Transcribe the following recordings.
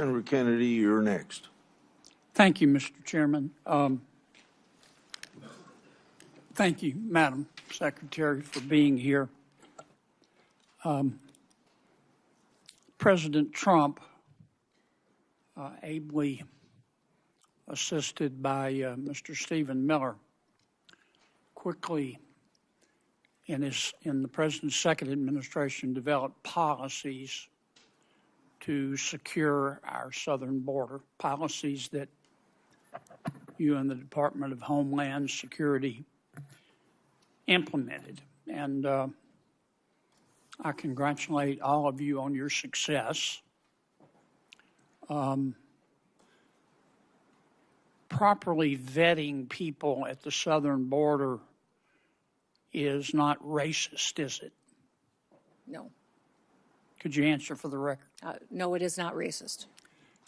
Senator Kennedy, you're next. Thank you, Mr. Chairman. Thank you, Madam Secretary, for being here. President Trump, ably assisted by Mr. Stephen Miller, quickly in the President's second administration developed policies to secure our southern border, policies that you and the Department of Homeland Security implemented. And I congratulate all of you on your success. Properly vetting people at the southern border is not racist, is it? No. Could you answer for the record? No, it is not racist.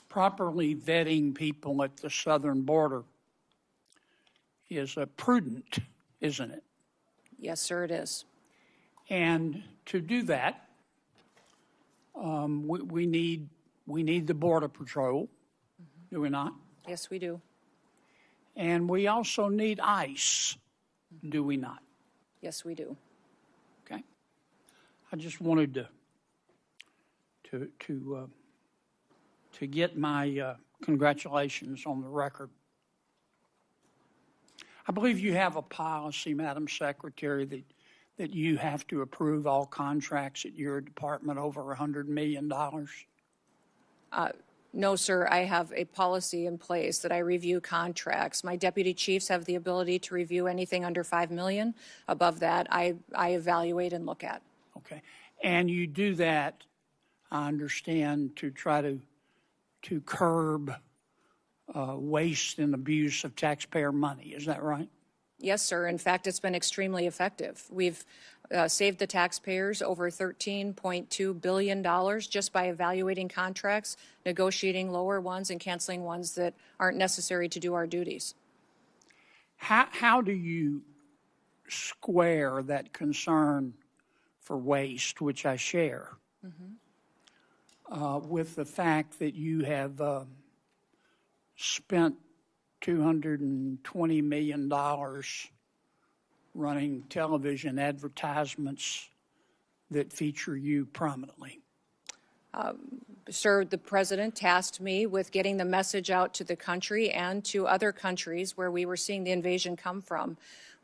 Properly vetting people at the southern border is prudent, isn't it? Yes, sir, it is. And to do that, we need the Border Patrol, do we not? Yes, we do. And we also need ICE, do we not? Yes, we do. Okay. I just wanted to get my congratulations on the record. I believe you have a policy, Madam Secretary, that you have to approve all contracts at your department over $100 million. No, sir, I have a policy in place that I review contracts. My deputy chiefs have the ability to review anything under $5 million. Above that, I evaluate and look at. Okay. And you do that, I understand, to try to curb waste and abuse of taxpayer money. Is that right? Yes, sir. In fact, it's been extremely effective. We've saved the taxpayers over $13.2 billion just by evaluating contracts, negotiating lower ones, and canceling ones that aren't necessary to do our duties. How do you square that concern for waste, which I share, with the fact that you have spent $220 million running television advertisements that feature you prominently? Sir, the president tasked me with getting the message out to the country and to other countries where we were seeing the invasion come from,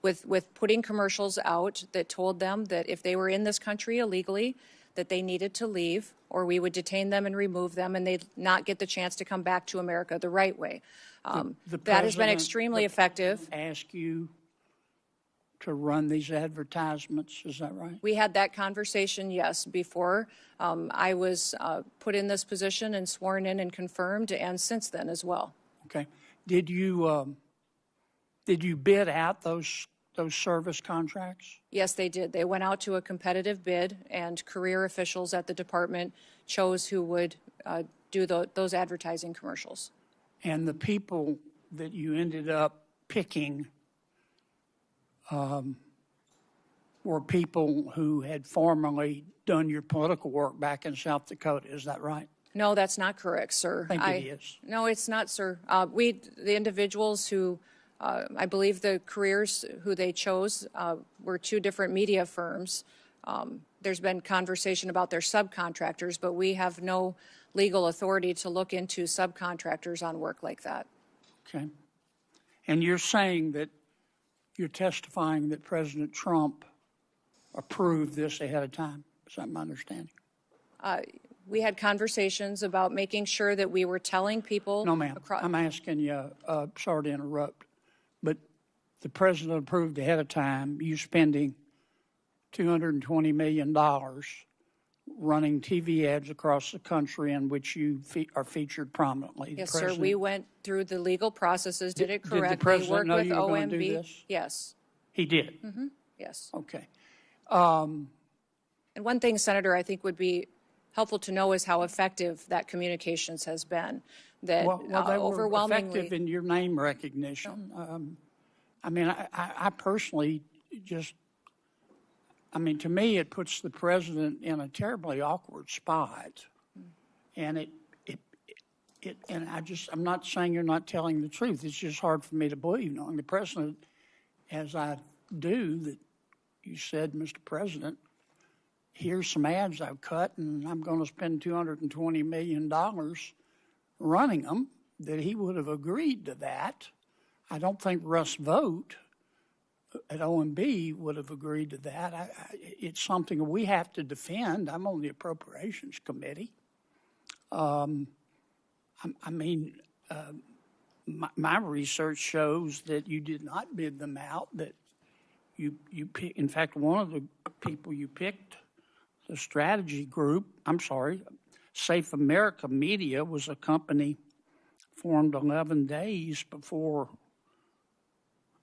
with putting commercials out that told them that if they were in this country illegally, that they needed to leave, or we would detain them and remove them, and they'd not get the chance to come back to America the right way. That has been extremely effective. Ask you to run these advertisements, is that right? We had that conversation, yes, before I was put in this position and sworn in and confirmed, and since then as well. Okay. Did you bid out those service contracts? Yes, they did. They went out to a competitive bid, and career officials at the department chose who would do those advertising commercials. And the people that you ended up picking were people who had formerly done your political work back in South Dakota. Is that right? No, that's not correct, sir. I think it is. No, it's not, sir. The individuals who, I believe the careers who they chose were two different media firms. There's been conversation about their subcontractors, but we have no legal authority to look into subcontractors on work like that. Okay. And you're saying that you're testifying that President Trump approved this ahead of time. Is that my understanding? We had conversations about making sure that we were telling people. No, ma'am. I'm asking you, sorry to interrupt, but the president approved ahead of time you spending $220 million running TV ads across the country in which you are featured prominently. Yes, sir. We went through the legal processes, did it correctly. Did the president know you were going to do OMB. this? Yes. He did? Mm-hmm. Yes. Okay. And one thing, Senator, I think would be helpful to know is how effective that communications has been. That well, they overwhelmingly were effective in your name recognition. I mean, I personally just, I mean, to me, it puts the president in a terribly awkward spot. And and I'm not saying you're not telling the truth. It's just hard for me to believe, knowing the president, as I do, that you said, Mr. President, here's some ads I've cut, and I'm going to spend $220 million running them, that he would have agreed to that. I don't think Russ Vogt at OMB would have agreed to that. It's something we have to defend. I'm on the Appropriations Committee. My research shows that you did not bid them out, that you in fact, one of the people you picked, the strategy group, Safe America Media was a company formed 11 days before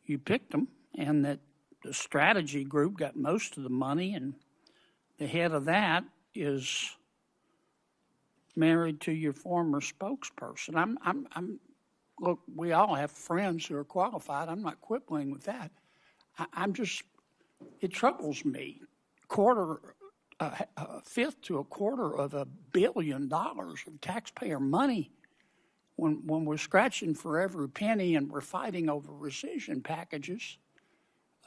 you picked them, and that the strategy group got most of the money, and the head of that is married to your former spokesperson. Look, we all have friends who are qualified. I'm not quibbling with that. It troubles me. A fifth to a quarter of $1 billion of taxpayer money when we're scratching for every penny and we're fighting over rescission packages.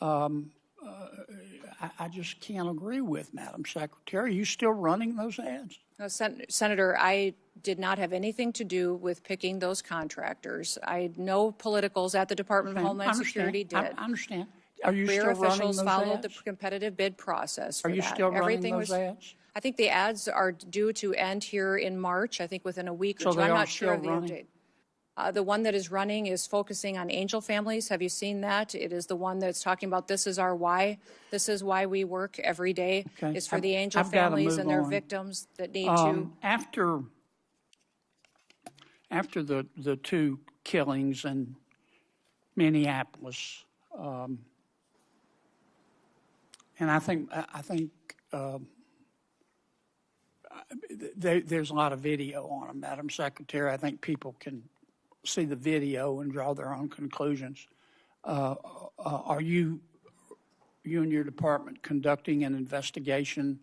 I just can't agree with, Madam Secretary. Are you still running those ads? No, Senator, I did not have anything to do with picking those contractors. No politicals at the Department of Homeland Security did. I understand. Are you Career still running officials those followed ads? the competitive bid process for Are you that. still running those ads? I think the ads are due to end here in March, I think within a week or two. They I'm are not sure of still the running? update. The one that is running is focusing on angel families. Have you seen that? It is the one that's talking about this is our why. This is why we work every day. Okay. It's for the angel I've gotta families move and their on. victims that need to. After the two killings in Minneapolis, and I think there's a lot of video on them, Madam Secretary. I think people can see the video and draw their own conclusions. Are you and your department conducting an investigation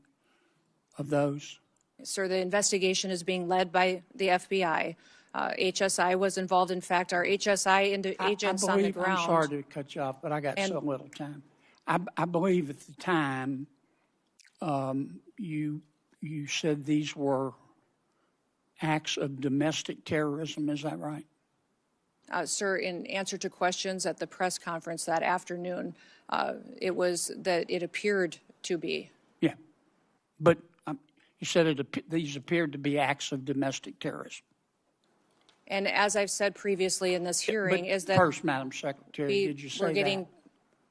of those? Sir, the investigation is being led by the FBI. HSI was involved. In fact, our HSI agents on the ground. I'm sorry to cut you off, but I got so little time. I believe at the time you said these were acts of domestic terrorism. Is that right? Sir, in answer to questions at the press conference that afternoon, it was that it appeared to be. Yeah, but you said these appeared to be acts of domestic terrorism. And as I've said previously in this hearing, is that first, Madam Secretary, did you say we're getting that?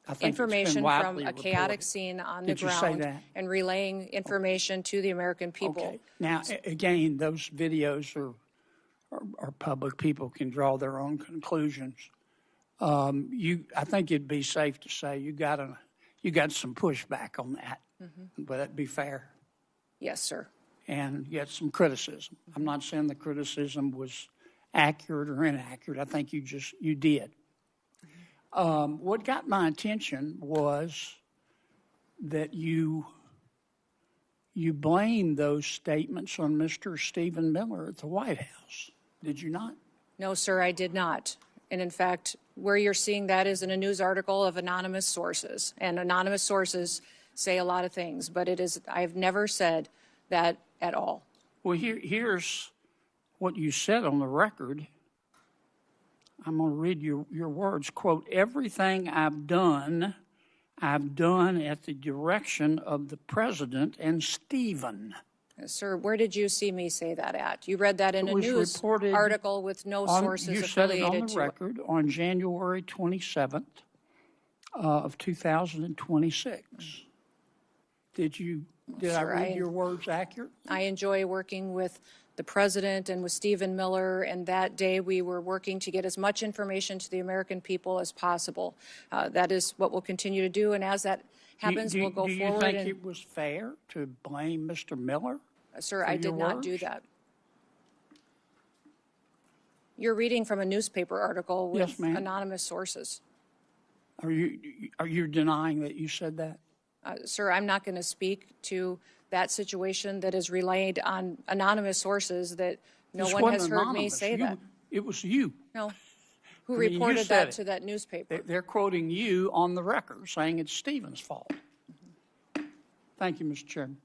I think information from a chaotic reported. scene on Did the you say ground that? and relaying information to the American people. Okay. Now, again, those videos are public. People can draw their own conclusions. I think it'd be safe to say you got some pushback on that. Mm-hmm. Would that be fair? Yes, sir. And you had some criticism. I'm not saying the criticism was accurate or inaccurate. I think you did. What got my attention was that you blamed those statements on Mr. Stephen Miller at the White House. Did you not? No, sir, I did not. And in fact, where you're seeing that is in a news article of anonymous sources. And anonymous sources say a lot of things, but I've never said that at all. Well, here's what you said on the record. I'm going to read your words. Quote, everything I've done at the direction of the president and Stephen. Sir, where did you see me say that at? You read that in a news article with no sources affiliated to it. You said it on the record on January 27th of 2026. Did I read your words accurate? I enjoy working with the president and with Stephen Miller, and that day we were working to get as much information to the American people as possible. That is what we'll continue to do, and as that happens, we'll go forward. Do you think it was fair to blame Mr. Miller? Sir, I did not do that. You're reading from a newspaper article with anonymous sources. Are you denying that you said that? Sir, I'm not going to speak to that situation that is relayed on anonymous sources that No This one wasn't has heard me anonymous. say that. It was you. No. Who I mean, you reported said that it. to that newspaper? They're quoting you on the record, saying it's Stephen's fault. Thank you, Mr. Chairman.